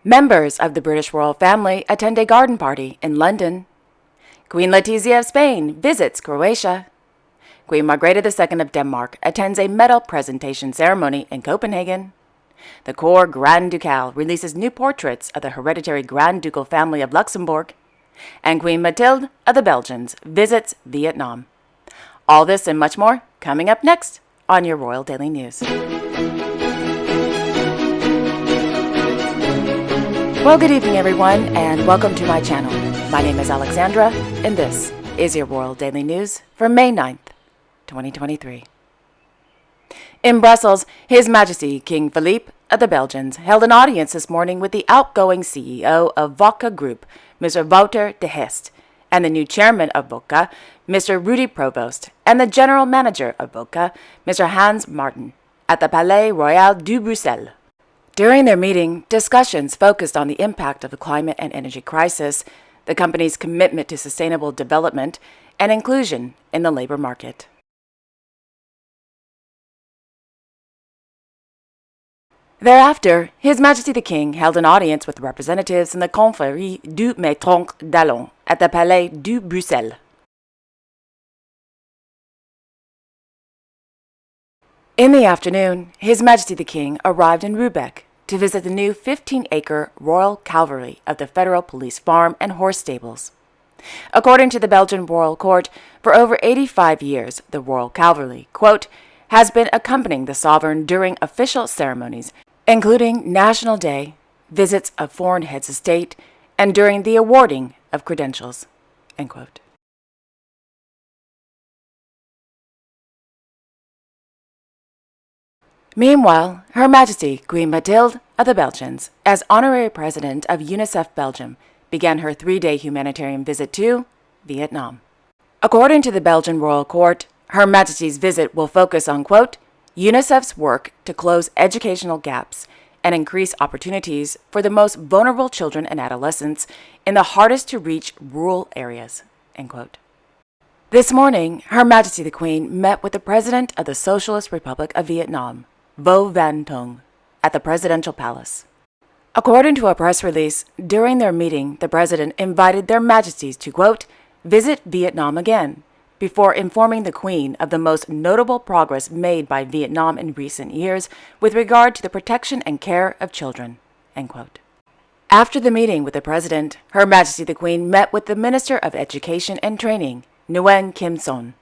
Members of the British royal family attend a garden party in London. Queen Letizia of Spain visits Croatia. Queen Margrethe II of Denmark attends a medal presentation ceremony in Copenhagen. The Cour Grand Ducal releases new portraits of the hereditary Grand Ducal family of Luxembourg. And Queen Mathilde of the Belgians visits Vietnam. All this and much more coming up next on your Royal Daily News. Well, good evening, everyone, and welcome to my channel. My name is Alexandra, and this is your Royal Daily News for May 9th, 2023. In Brussels, His Majesty King Philippe of the Belgians held an audience this morning with the outgoing CEO of Vodka Group, Mr. Wouter de Hest, and the new chairman of Vodka, Mr. Rudy Provost, and the general manager of Vodka, Mr. Hans Martin, at the Palais Royal de Bruxelles. During their meeting, discussions focused on the impact of the climate and energy crisis, the company's commitment to sustainable development, and inclusion in the labor market. Thereafter, His Majesty the King held an audience with representatives in the Confrérie du Maître d'Allons at the Palais de Bruxelles. In the afternoon, His Majesty the King arrived in Rubeck to visit the new 15-acre Royal Cavalry of the Federal Police Farm and Horse Stables. According to the Belgian Royal Court, for over 85 years, the Royal Cavalry, quote, has been accompanying the sovereign during official ceremonies, including National Day, visits of foreign heads of state, and during the awarding of credentials, end quote. Meanwhile, Her Majesty Queen Mathilde of the Belgians, as honorary president of UNICEF Belgium, began her 3-day humanitarian visit to Vietnam. According to the Belgian Royal Court, Her Majesty's visit will focus on, quote, UNICEF's work to close educational gaps and increase opportunities for the most vulnerable children and adolescents in the hardest-to-reach rural areas, end quote. This morning, Her Majesty the Queen met with the President of the Socialist Republic of Vietnam, Vo Van Tung, at the Presidential Palace. According to a press release, during their meeting, the President invited their Majesties to, quote, visit Vietnam again, before informing the Queen of the most notable progress made by Vietnam in recent years with regard to the protection and care of children, end quote. After the meeting with the President, Her Majesty the Queen met with the Minister of Education and Training, Nguyen Kim Son.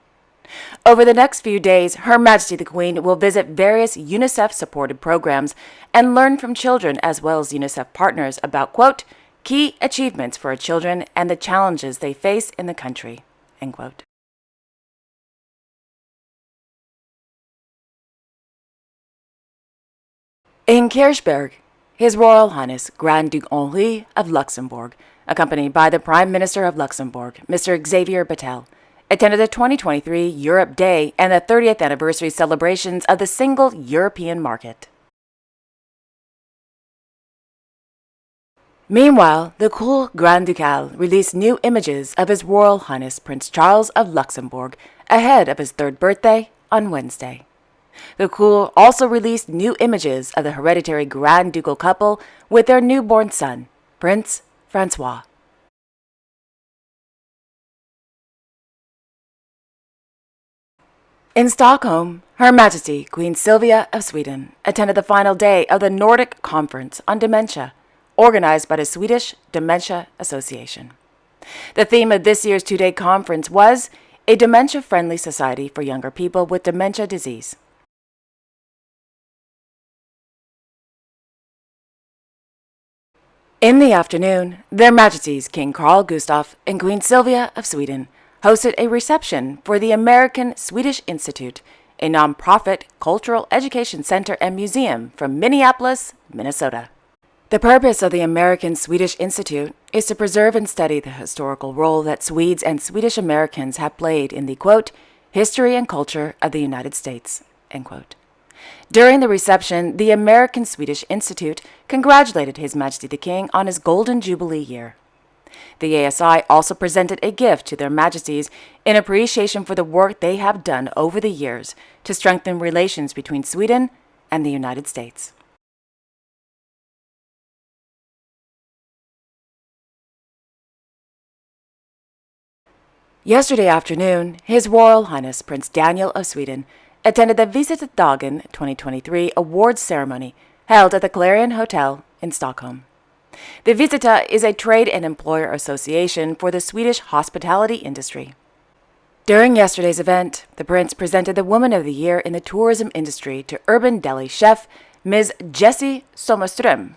Over the next few days, Her Majesty the Queen will visit various UNICEF-supported programs and learn from children as well as UNICEF partners about, quote, key achievements for children and the challenges they face in the country, end quote. In Kirchberg, His Royal Highness Grand Duke Henri of Luxembourg, accompanied by the Prime Minister of Luxembourg, Mr. Xavier Bettel, attended the 2023 Europe Day and the 30th anniversary celebrations of the single European market. Meanwhile, the Cour Grand Ducal released new images of His Royal Highness Prince Charles of Luxembourg ahead of his 3rd birthday on Wednesday. The Cour also released new images of the hereditary Grand Ducal couple with their newborn son, Prince Francois. In Stockholm, Her Majesty Queen Sylvia of Sweden attended the final day of the Nordic Conference on Dementia, organized by the Swedish Dementia Association. The theme of this year's 2-day conference was a dementia-friendly society for younger people with dementia disease. In the afternoon, Their Majesties King Carl Gustaf and Queen Sylvia of Sweden hosted a reception for the American Swedish Institute, a nonprofit cultural education center and museum from Minneapolis, Minnesota. The purpose of the American Swedish Institute is to preserve and study the historical role that Swedes and Swedish Americans have played in the, quote, history and culture of the United States, end quote. During the reception, the American Swedish Institute congratulated His Majesty the King on his Golden Jubilee year. The ASI also presented a gift to their Majesties in appreciation for the work they have done over the years to strengthen relations between Sweden and the United States. Yesterday afternoon, His Royal Highness Prince Daniel of Sweden attended the Visitadagen 2023 awards ceremony held at the Clarion Hotel in Stockholm. The Visita is a trade and employer association for the Swedish hospitality industry. During yesterday's event, the prince presented the Woman of the Year in the tourism industry to Urban Deli chef Ms. Jessie Sommerström.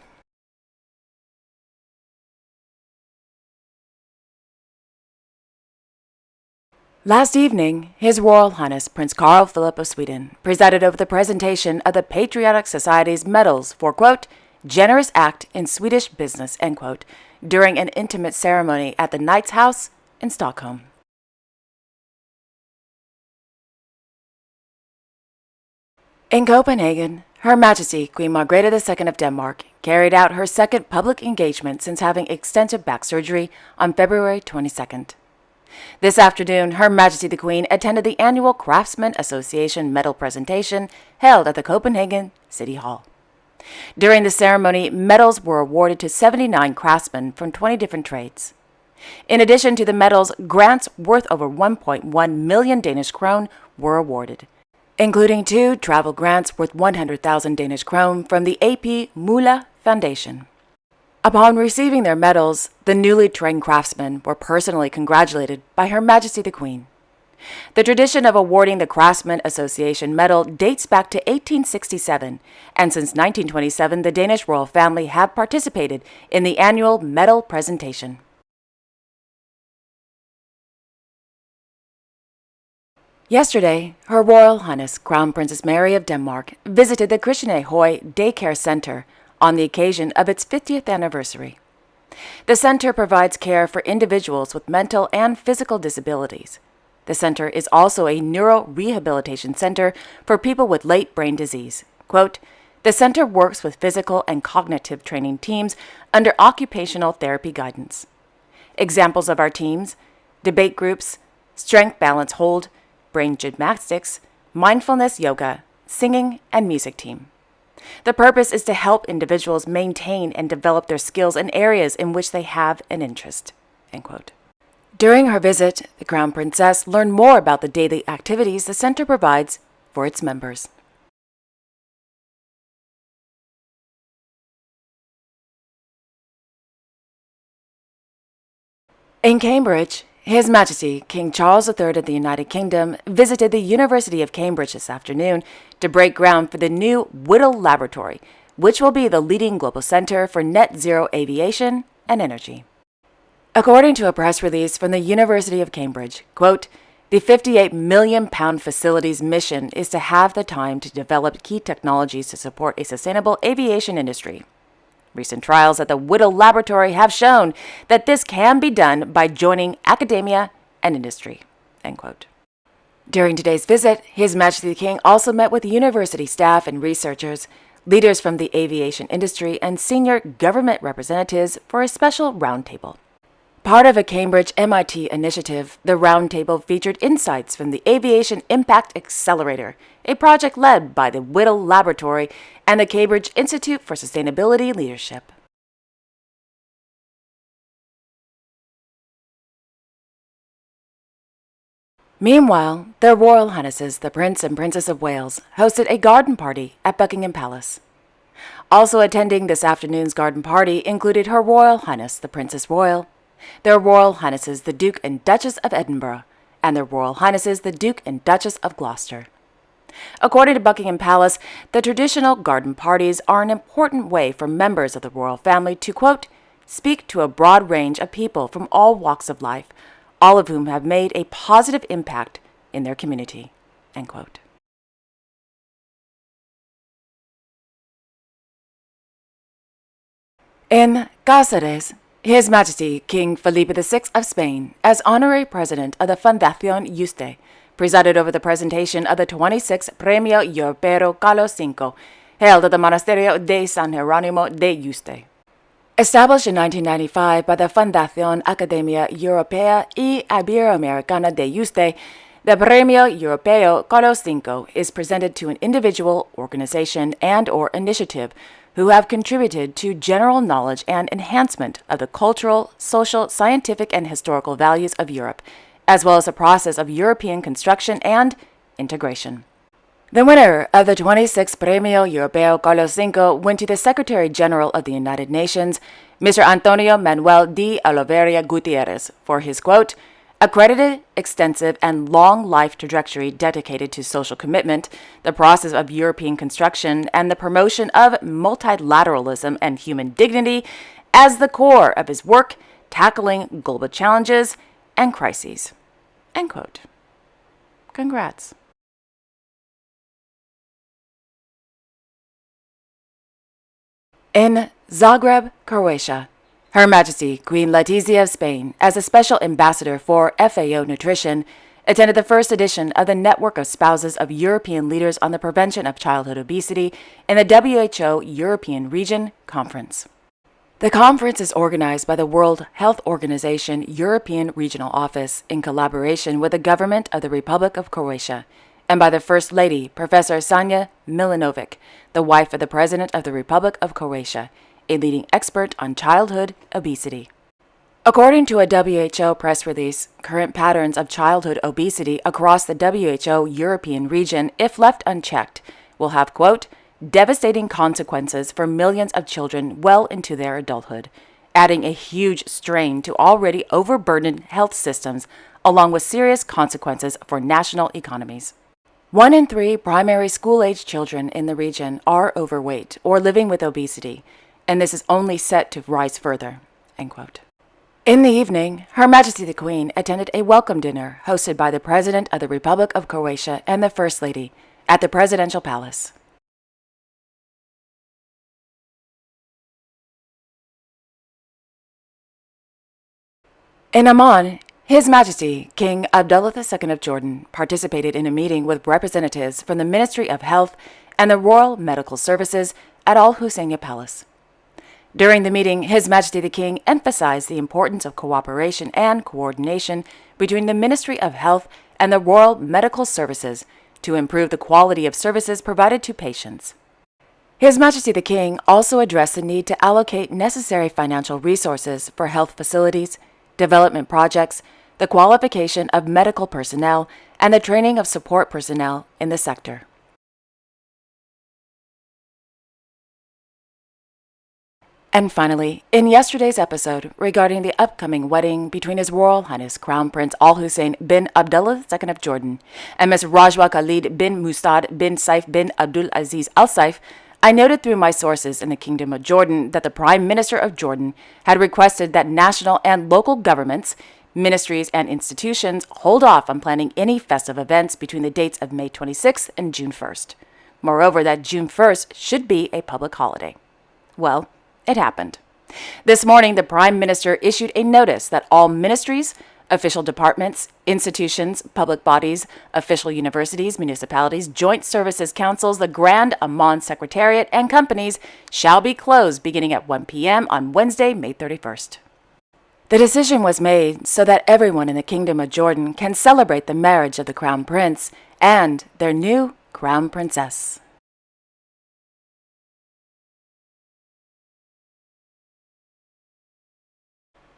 Last evening, His Royal Highness Prince Carl Philip of Sweden presided over the presentation of the Patriotic Society's medals for, quote, generous act in Swedish business, end quote, during an intimate ceremony at the Knight's House in Stockholm. In Copenhagen, Her Majesty Queen Margrethe II of Denmark carried out her second public engagement since having extensive back surgery on February 22nd. This afternoon, Her Majesty the Queen attended the annual Craftsmen Association medal presentation held at the Copenhagen City Hall. During the ceremony, medals were awarded to 79 craftsmen from 20 different trades. In addition to the medals, grants worth over 1.1 million Danish krone were awarded, including 2 travel grants worth 100,000 Danish krone from the AP Møller Foundation. Upon receiving their medals, the newly trained craftsmen were personally congratulated by Her Majesty the Queen. The tradition of awarding the Craftsmen Association medal dates back to 1867, and since 1927 the Danish royal family have participated in the annual medal presentation. Yesterday, Her Royal Highness Crown Princess Mary of Denmark visited the Christiane Høj Daycare Center on the occasion of its 50th anniversary. The center provides care for individuals with mental and physical disabilities. The center is also a neuro-rehabilitation center for people with late brain disease. Quote, the center works with physical and cognitive training teams under occupational therapy guidance. Examples of our teams: debate groups, strength balance hold, brain gymnastics, mindfulness yoga, singing, and music team. The purpose is to help individuals maintain and develop their skills in areas in which they have an interest. End quote. During her visit, the Crown Princess learned more about the daily activities the center provides for its members. In Cambridge, His Majesty King Charles III of the United Kingdom visited the University of Cambridge this afternoon to break ground for the new Whittle Laboratory, which will be the leading global center for net zero aviation and energy. According to a press release from the University of Cambridge, quote, the £58 million facility's mission is to have the time to develop key technologies to support a sustainable aviation industry. Recent trials at the Whittle Laboratory have shown that this can be done by joining academia and industry, end quote. During today's visit, His Majesty the King also met with university staff and researchers, leaders from the aviation industry, and senior government representatives for a special roundtable. Part of a Cambridge MIT initiative, the roundtable featured insights from the Aviation Impact Accelerator, a project led by the Whittle Laboratory and the Cambridge Institute for Sustainability Leadership. Meanwhile, Their Royal Highnesses, the Prince and Princess of Wales, hosted a garden party at Buckingham Palace. Also attending this afternoon's garden party included Her Royal Highness, the Princess Royal, Their Royal Highnesses the Duke and Duchess of Edinburgh, and Their Royal Highnesses the Duke and Duchess of Gloucester. According to Buckingham Palace, the traditional garden parties are an important way for members of the royal family to, quote, speak to a broad range of people from all walks of life, all of whom have made a positive impact in their community, end quote. In Cáceres, His Majesty King Felipe VI of Spain, as honorary president of the Fundación Yuste, presided over the presentation of the 26th Premio Europeo Carlos V, held at the Monasterio de San Jerónimo de Yuste. Established in 1995 by the Fundación Academia Europea y Iberoamericana de Yuste, the Premio Europeo Carlos V is presented to an individual, organization, and/or initiative who have contributed to general knowledge and enhancement of the cultural, social, scientific, and historical values of Europe, as well as the process of European construction and integration. The winner of the 26th Premio Europeo Carlos V went to the Secretary General of the United Nations, Mr. Antonio Manuel de Oliveira Gutierrez, for his, quote, accredited, extensive, and long life trajectory dedicated to social commitment, the process of European construction, and the promotion of multilateralism and human dignity as the core of his work tackling global challenges and crises. End quote. Congrats. In Zagreb, Croatia, Her Majesty Queen Letizia of Spain, as a special ambassador for FAO Nutrition, attended the first edition of the Network of Spouses of European Leaders on the Prevention of Childhood Obesity in the WHO European Region Conference. The conference is organized by the World Health Organization European Regional Office in collaboration with the government of the Republic of Croatia, and by the First Lady, Professor Sanja Milanovic, the wife of the President of the Republic of Croatia, a leading expert on childhood obesity. According to a WHO press release, current patterns of childhood obesity across the WHO European region, if left unchecked, will have, quote, devastating consequences for millions of children well into their adulthood, adding a huge strain to already overburdened health systems, along with serious consequences for national economies. 1 in 3 primary school-age children in the region are overweight or living with obesity, and this is only set to rise further, end quote. In the evening, Her Majesty the Queen attended a welcome dinner hosted by the President of the Republic of Croatia and the First Lady at the Presidential Palace. In Amman, His Majesty King Abdullah II of Jordan participated in a meeting with representatives from the Ministry of Health and the Royal Medical Services at Al Husseiniya Palace. During the meeting, His Majesty the King emphasized the importance of cooperation and coordination between the Ministry of Health and the Royal Medical Services to improve the quality of services provided to patients. His Majesty the King also addressed the need to allocate necessary financial resources for health facilities, development projects, the qualification of medical personnel, and the training of support personnel in the sector. And finally, in yesterday's episode regarding the upcoming wedding between His Royal Highness Crown Prince Al Hussein bin Abdullah II of Jordan and Ms. Rajwa Khalid bin Mustad bin Saif bin Abdul Aziz Al Saif, I noted through my sources in the Kingdom of Jordan that the Prime Minister of Jordan had requested that national and local governments, ministries, and institutions hold off on planning any festive events between the dates of May 26th and June 1st. Moreover, that June 1st should be a public holiday. Well, it happened. This morning, the Prime Minister issued a notice that all ministries, official departments, institutions, public bodies, official universities, municipalities, joint services councils, the Grand Amman Secretariat, and companies shall be closed beginning at 1 p.m. on Wednesday, May 31st. The decision was made so that everyone in the Kingdom of Jordan can celebrate the marriage of the Crown Prince and their new Crown Princess.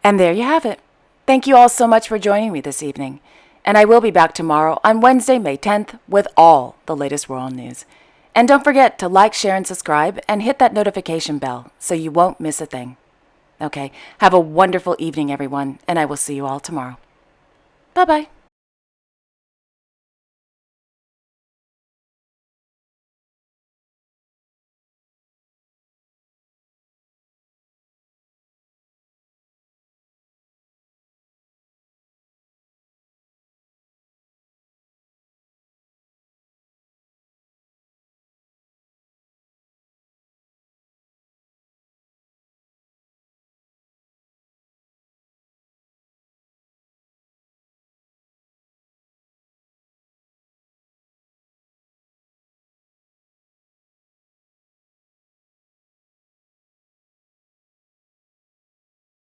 And there you have it. Thank you all so much for joining me this evening. And I will be back tomorrow on Wednesday, May 10th with all the latest royal news. And don't forget to like, share, and subscribe and hit that notification bell so you won't miss a thing. Okay, have a wonderful evening, everyone, and I will see you all tomorrow. Bye-bye.